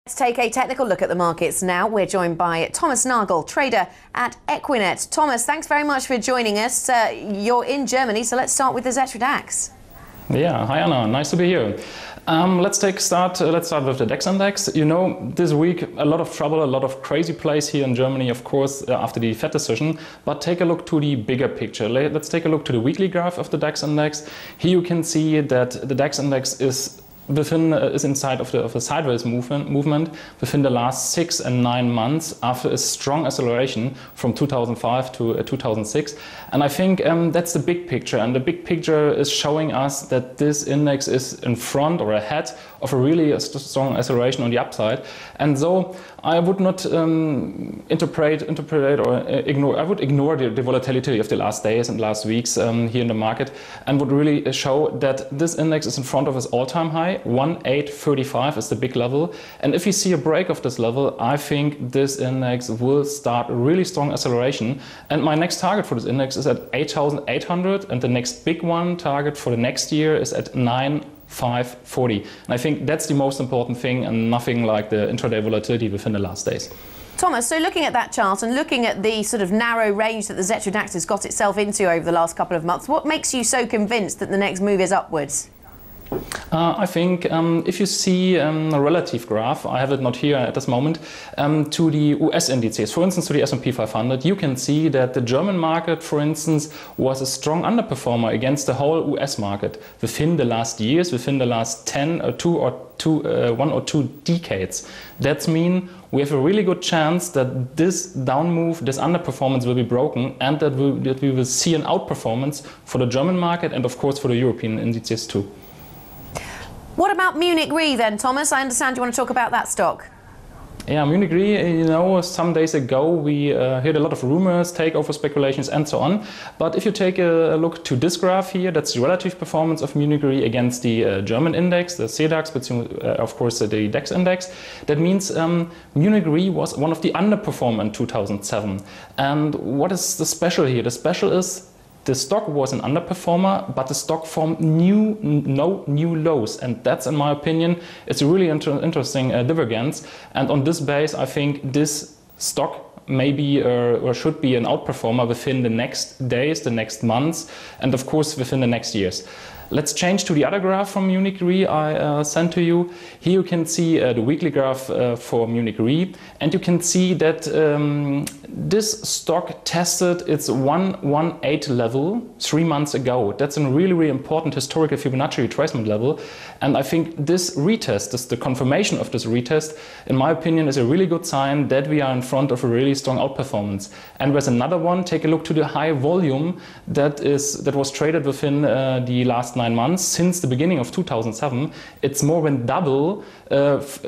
Let's take a technical look at the markets now. We're joined by Thomas Nagel, trader at Equinet. Thomas, thanks very much for joining us. You're in Germany, so let's start with the DAX. Yeah, hi Anna, nice to be here. Let's start with the DAX index. You know, this week a lot of trouble, a lot of crazy plays here in Germany, of course, after the Fed decision. But take a look to the bigger picture. Let's take a look to the weekly graph of the DAX index. Here you can see that the DAX index is inside of a sideways movement within the last 6 and 9 months after a strong acceleration from 2005 to 2006. And I think that's the big picture. And the big picture is showing us that this index is in front or ahead of a really strong acceleration on the upside. And so I would not interpret or ignore. I would ignore the volatility of the last days and last weeks here in the market, and would really show that this index is in front of its all-time high. 1835 is the big level, and if you see a break of this level, I think this index will start a really strong acceleration. And my next target for this index is at 8,800, and the next big one target for the next year is at 9,540. And I think that's the most important thing, and nothing like the intraday volatility within the last days. Thomas, so looking at that chart and looking at the sort of narrow range that the DAX has got itself into over the last couple of months, what makes you so convinced that the next move is upwards? I think if you see a relative graph, I have it not here at this moment, to the US indices, for instance to the S&P 500, you can see that the German market, for instance, was a strong underperformer against the whole US market within the last years, within the last 1 or 2 decades. That means we have a really good chance that this down move, this underperformance will be broken, and that we will see an outperformance for the German market and of course for the European indices too. What about Münchner Rück then, Thomas? I understand you want to talk about that stock. Yeah, Münchner Rück, you know, some days ago we heard a lot of rumors, takeover speculations and so on. But if you take a look to this graph here, that's the relative performance of Münchner Rück against the German index, the CDAX, but of course the DAX index. That means Münchner Rück was one of the underperformers in 2007. And what is the special here? The special is the stock was an underperformer, but the stock formed no new lows, and that's, in my opinion, it's a really interesting divergence. And on this base, I think this stock may be or should be an outperformer within the next days, the next months, and of course within the next years. Let's change to the other graph from Münchner Rück I sent to you. Here you can see the weekly graph for Münchner Rück, and you can see that this stock tested its 118 level 3 months ago. That's a really important historical Fibonacci retracement level, and I think this retest, the confirmation of this retest, in my opinion, is a really good sign that we are in front of a really strong outperformance. And there's another one. Take a look to the high volume that was traded within the last 9 months since the beginning of 2007. It's more than double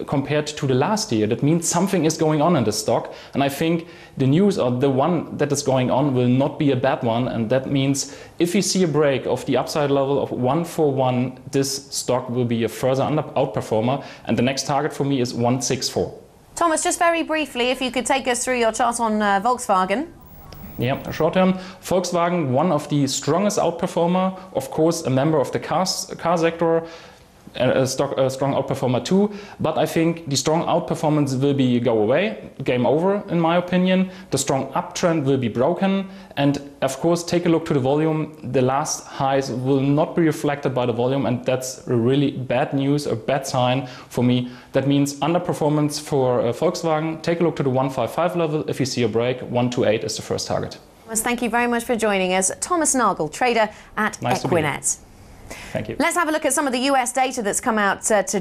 compared to the last year. That means something is going on in the stock, and I think the news or the one that is going on will not be a bad one, and that means if we see a break of the upside level of 141, this stock will be a further outperformer, and the next target for me is 164. Thomas, just very briefly, if you could take us through your chart on Volkswagen. Yeah, short term, Volkswagen, one of the strongest outperformer, of course a member of the car sector, a strong outperformer too, but I think the strong outperformance will go away, game over in my opinion. The strong uptrend will be broken, and of course take a look to the volume. The last highs will not be reflected by the volume, and that's a really bad news, a bad sign for me. That means underperformance for Volkswagen. Take a look to the 155 level. If you see a break, 128 is the first target. Thank you very much for joining us. Thomas Nagel, trader at Equinet. Thank you. Let's have a look at some of the US data that's come out today.